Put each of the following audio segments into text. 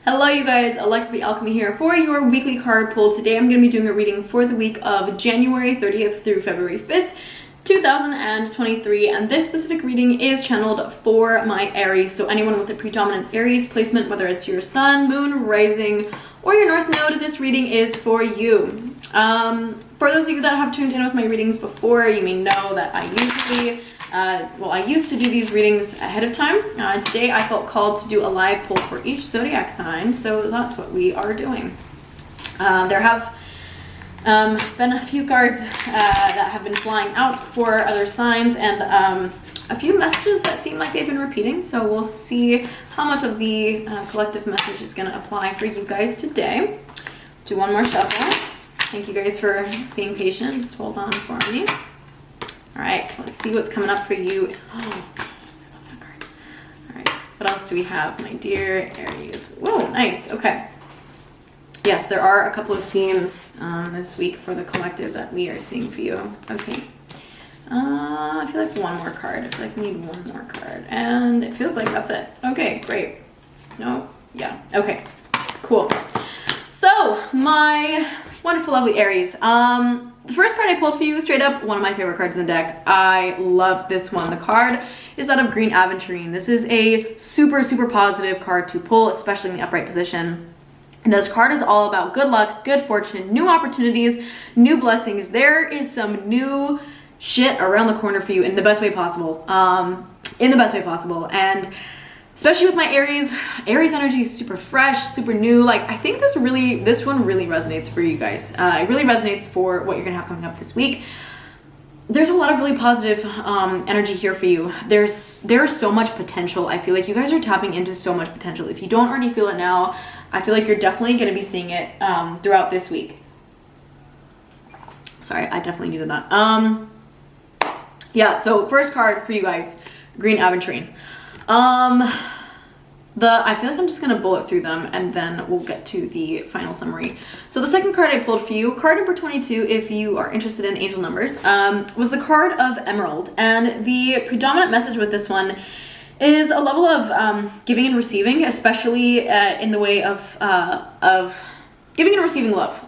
Hello you guys, Alexa the Alchemy here for your weekly card pull. Today I'm going to be doing a reading for the week of January 30th through February 5th, 2023, and this specific reading is channeled for my Aries. So anyone with a predominant Aries placement, whether it's your sun, moon, rising, or your north node, this reading is for you. For those of you that have tuned in with my readings before, you may know that I used to do these readings ahead of time. Today I felt called to do a live pull for each zodiac sign, so that's what we are doing. There have been a few cards that have been flying out for other signs, and a few messages that seem like they've been repeating, so we'll see how much of the collective message is going to apply for you guys today. Do one more shuffle. Thank you guys for being patient. Just hold on for me. All right, let's see what's coming up for you. Oh, I love that card. All right, what else do we have, my dear Aries? Whoa, nice, okay. Yes, there are a couple of themes this week for the collective that we are seeing for you. Okay, I feel like one more card. I feel like we need one more card, and it feels like that's it. Okay, great. No, yeah, okay, cool. So, my wonderful, lovely Aries. The first card I pulled for you, straight up, one of my favorite cards in the deck. I love this one. The card is that of Green Aventurine. This is a super, super positive card to pull, especially in the upright position. And this card is all about good luck, good fortune, new opportunities, new blessings. There is some new shit around the corner for you in the best way possible. And especially with my Aries energy is super fresh, super new. Like, I think this one really resonates for you guys. It really resonates for what you're gonna have coming up this week. There's a lot of really positive energy here for you. There's so much potential. I feel like you guys are tapping into so much potential. If you don't already feel it now, I feel like you're definitely gonna be seeing it throughout this week. Sorry, I definitely needed that. Yeah, so first card for you guys, Green Aventurine. I feel like I'm just gonna bullet through them and then we'll get to the final summary. So the second card I pulled for you, card number 22, if you are interested in angel numbers, was the card of Emerald. And the predominant message with this one is a level of giving and receiving, especially in the way of giving and receiving love.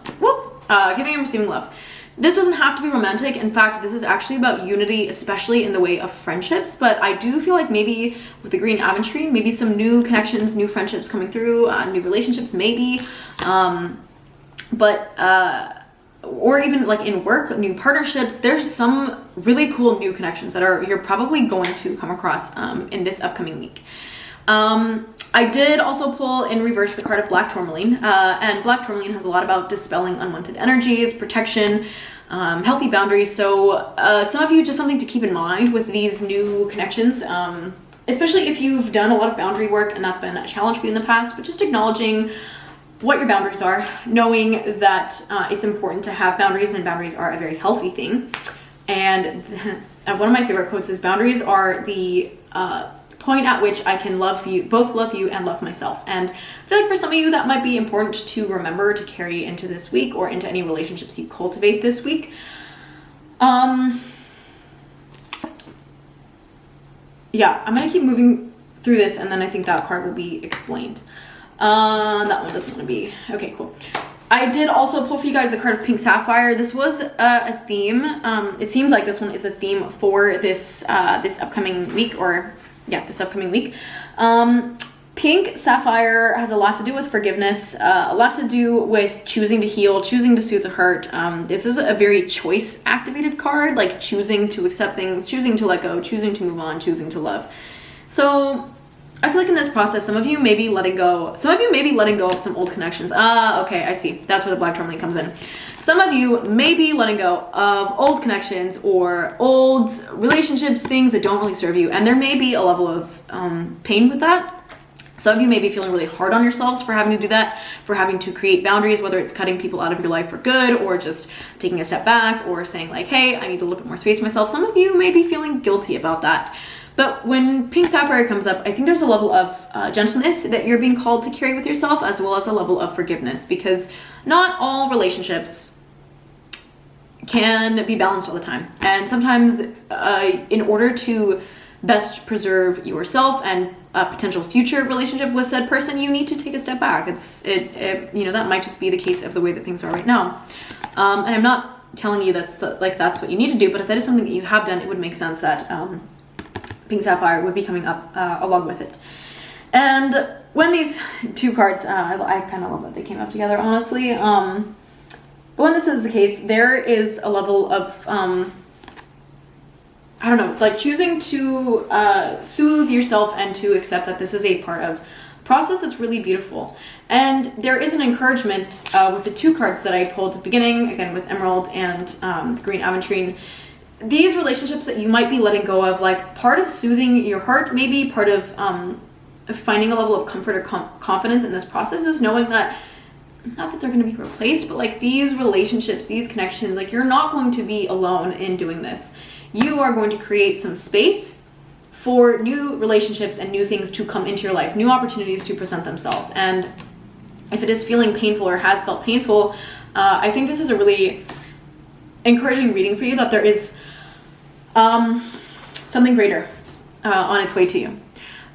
Giving and receiving love. This doesn't have to be romantic. In fact, this is actually about unity, especially in the way of friendships. But I do feel like maybe with the Green Aventurine, maybe some new connections, new friendships coming through, new relationships maybe. Or even like in work, new partnerships. There's some really cool new connections that you're probably going to come across in this upcoming week. I did also pull in reverse the card of Black Tourmaline, and Black Tourmaline has a lot about dispelling unwanted energies, protection, healthy boundaries. So some of you, just something to keep in mind with these new connections, especially if you've done a lot of boundary work and that's been a challenge for you in the past, but just acknowledging what your boundaries are, knowing that it's important to have boundaries, and boundaries are a very healthy thing. And one of my favorite quotes is, boundaries are the point at which I can both love you and love myself. And I feel like for some of you that might be important to remember to carry into this week or into any relationships you cultivate this week. Yeah, I'm gonna keep moving through this and then I think that card will be explained. That one doesn't want to be. Okay, cool. I did also pull for you guys the card of Pink Sapphire. This was a theme. It seems like this one is a theme for this upcoming week, this upcoming week. Pink Sapphire has a lot to do with forgiveness, a lot to do with choosing to heal, choosing to soothe the hurt. This is a very choice activated card, like choosing to accept things, choosing to let go, choosing to move on, choosing to love. So I feel like in this process, some of you may be letting go. Some of you may be letting go of some old connections. Okay, I see. That's where the Black Tourmaline comes in. Some of you may be letting go of old connections or old relationships, things that don't really serve you. And there may be a level of pain with that. Some of you may be feeling really hard on yourselves for having to do that, for having to create boundaries, whether it's cutting people out of your life for good or just taking a step back or saying like, hey, I need a little bit more space for myself. Some of you may be feeling guilty about that. But when Pink Sapphire comes up, I think there's a level of gentleness that you're being called to carry with yourself, as well as a level of forgiveness, because not all relationships can be balanced all the time. And sometimes in order to best preserve yourself and a potential future relationship with said person, you need to take a step back. You know, that might just be the case of the way that things are right now. And I'm not telling you that's what you need to do, but if that is something that you have done, it would make sense that Pink Sapphire would be coming up along with it. And when these two cards, I kind of love that they came up together, honestly. But when this is the case, there is a level of, I don't know, like choosing to soothe yourself and to accept that this is a part of process that's really beautiful. And there is an encouragement with the two cards that I pulled at the beginning, again with Emerald and the Green Aventurine. These relationships that you might be letting go of, like part of soothing your heart, maybe part of finding a level of comfort or confidence in this process is knowing that, not that they're going to be replaced, but like these relationships, these connections, like you're not going to be alone in doing this. You are going to create some space for new relationships and new things to come into your life, new opportunities to present themselves. And if it is feeling painful or has felt painful, I think this is a really encouraging reading for you, that there is something greater on its way to you.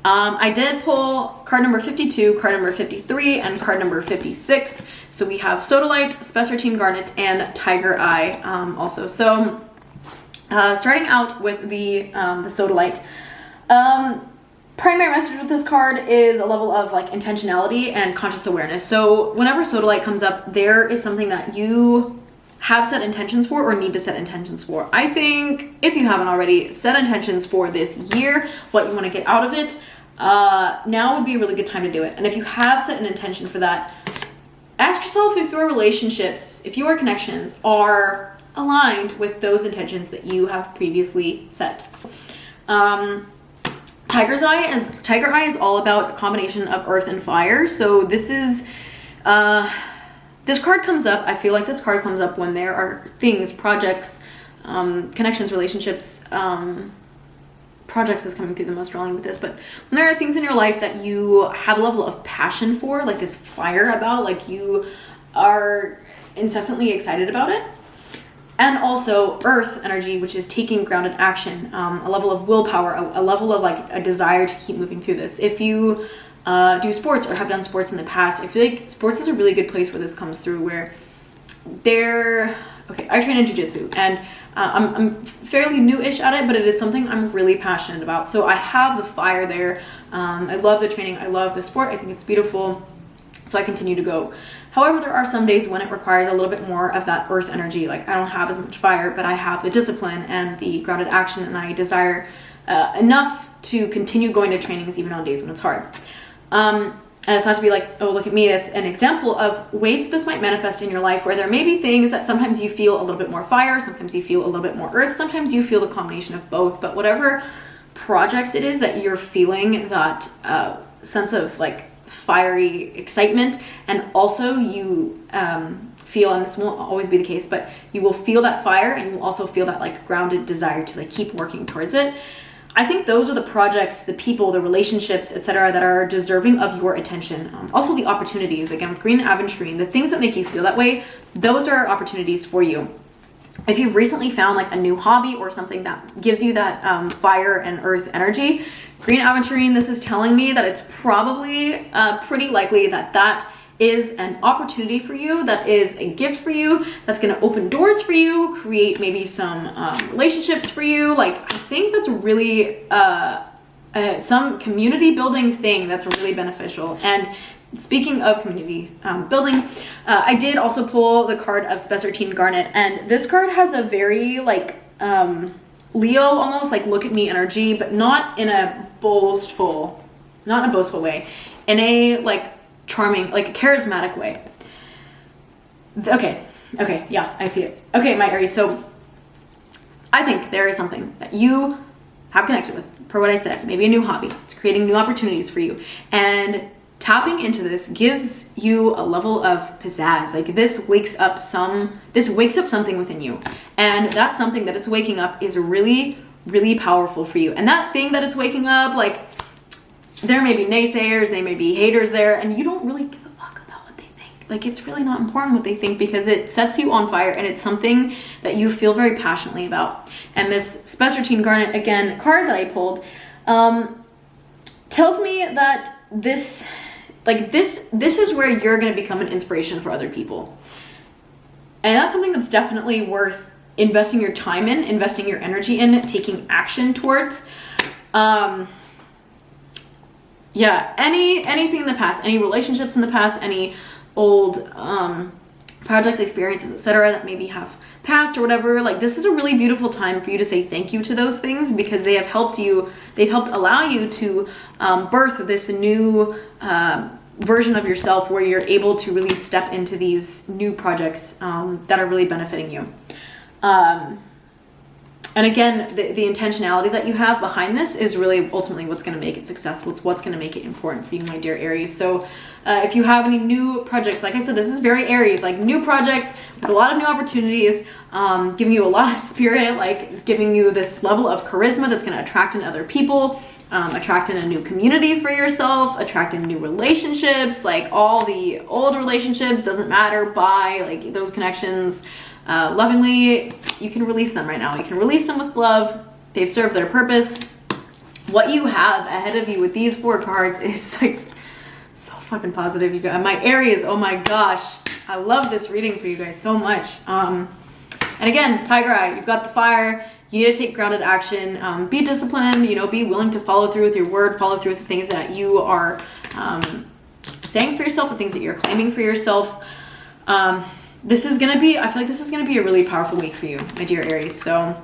I did pull card number 52, card number 53, and card number 56. So we have Sodalite, Spessartine Garnet, and Tiger Eye also. So starting out with the Sodalite, primary message with this card is a level of like intentionality and conscious awareness. So whenever Sodalite comes up, there is something that you have set intentions for or need to set intentions for. I think if you haven't already, set intentions for this year, what you want to get out of it. Now would be a really good time to do it. And if you have set an intention for that, ask yourself if your relationships, if your connections are aligned with those intentions that you have previously set. Tiger Eye is all about a combination of earth and fire. So this is this card comes up, I feel like this card comes up when there are things, projects, connections, relationships, projects is coming through the most strongly with this, but when there are things in your life that you have a level of passion for, like this fire about, like you are incessantly excited about it. And also earth energy, which is taking grounded action, a level of willpower, a level of like a desire to keep moving through this. If you do sports or have done sports in the past, I feel like sports is a really good place where this comes through, where I train in jiu-jitsu, and I'm fairly new-ish at it, but it is something I'm really passionate about. So I have the fire there. I love the training. I love the sport. I think it's beautiful. So I continue to go. However, there are some days when it requires a little bit more of that earth energy. Like I don't have as much fire, but I have the discipline and the grounded action, and I desire enough to continue going to trainings even on days when it's hard. And it's not to be like, oh, look at me. It's an example of ways that this might manifest in your life, where there may be things that sometimes you feel a little bit more fire, sometimes you feel a little bit more earth, sometimes you feel the combination of both. But whatever projects it is that you're feeling that sense of like fiery excitement, and also you feel, and this won't always be the case, but you will feel that fire, and you will also feel that like grounded desire to like keep working towards it. I think those are the projects, the people, the relationships, etc., that are deserving of your attention. Also the opportunities, again with Green Aventurine, the things that make you feel that way, those are opportunities for you. If you've recently found like a new hobby or something that gives you that fire and earth energy, Green Aventurine, this is telling me that it's probably pretty likely that that is an opportunity for you, that is a gift for you, that's going to open doors for you, create maybe some relationships for you. Like I think that's really some community building thing that's really beneficial. And speaking of community building, I did also pull the card of Spessartine Garnet, and this card has a very like Leo, almost like look at me energy, but not in a boastful way, in a like charming, like a charismatic way. Okay, yeah, I see it. Okay, my Aries, so I think there is something that you have connected with, per what I said, maybe a new hobby. It's creating new opportunities for you, and tapping into this gives you a level of pizzazz. Like this wakes up something within you, and that something that it's waking up is really, really powerful for you. And that thing that it's waking up, like there may be naysayers, they may be haters there, and you don't really give a fuck about what they think. Like it's really not important what they think, because it sets you on fire, and it's something that you feel very passionately about. And this Spessartine Garnet, again, card that I pulled, tells me that this is where you're going to become an inspiration for other people. And that's something that's definitely worth investing your time in, investing your energy in, taking action towards. Yeah, anything in the past, any relationships in the past, any old project experiences, etc., that maybe have passed or whatever, like, this is a really beautiful time for you to say thank you to those things, because they have helped you, they've helped allow you to birth this new version of yourself, where you're able to really step into these new projects that are really benefiting you. And again, the intentionality that you have behind this is really ultimately what's going to make it successful. It's what's going to make it important for you, my dear Aries. So if you have any new projects, like I said, this is very Aries, like new projects with a lot of new opportunities, giving you a lot of spirit, like giving you this level of charisma that's going to attract in other people, attract in a new community for yourself, attract in new relationships, like all the old relationships, doesn't matter, bye, like those connections, lovingly, you can release them right now. You can release them with love. They've served their purpose. What you have ahead of you with these 4 cards is like so fucking positive. You guys, my Aries, oh my gosh, I love this reading for you guys so much. And again, Tiger Eye, you've got the fire. You need to take grounded action, be disciplined, you know, be willing to follow through with your word, follow through with the things that you are saying for yourself, the things that you're claiming for yourself. This is gonna be, I feel like this is gonna be a really powerful week for you, my dear Aries. So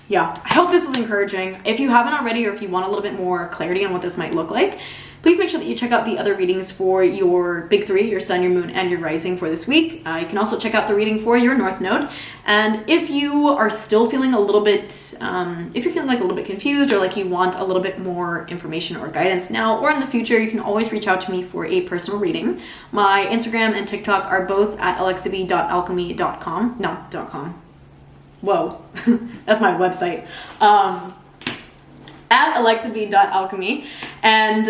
yeah, I hope this was encouraging. If you haven't already, or if you want a little bit more clarity on what this might look like, please make sure that you check out the other readings for your big 3, your sun, your moon, and your rising for this week. You can also check out the reading for your north node. And if you are still feeling a little bit, if you're feeling like a little bit confused, or like you want a little bit more information or guidance now or in the future, you can always reach out to me for a personal reading. My Instagram and TikTok are both at alexaB.alchemy.com, not .com. Whoa, that's my website. At alexaB.alchemy. And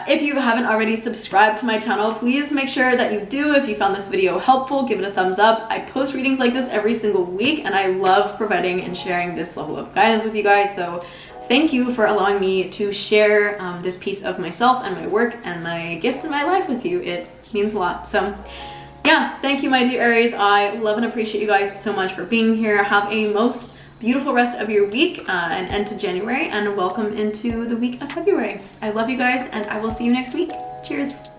if you haven't already subscribed to my channel, please make sure that you do. If you found this video helpful, give it a thumbs up. I post readings like this every single week, and I love providing and sharing this level of guidance with you guys. So thank you for allowing me to share this piece of myself and my work and my gift in my life with you. It means a lot. So yeah, thank you, my dear Aries. I love and appreciate you guys so much for being here. Have a most beautiful rest of your week and end to January, and welcome into the week of February. I love you guys, and I will see you next week. Cheers.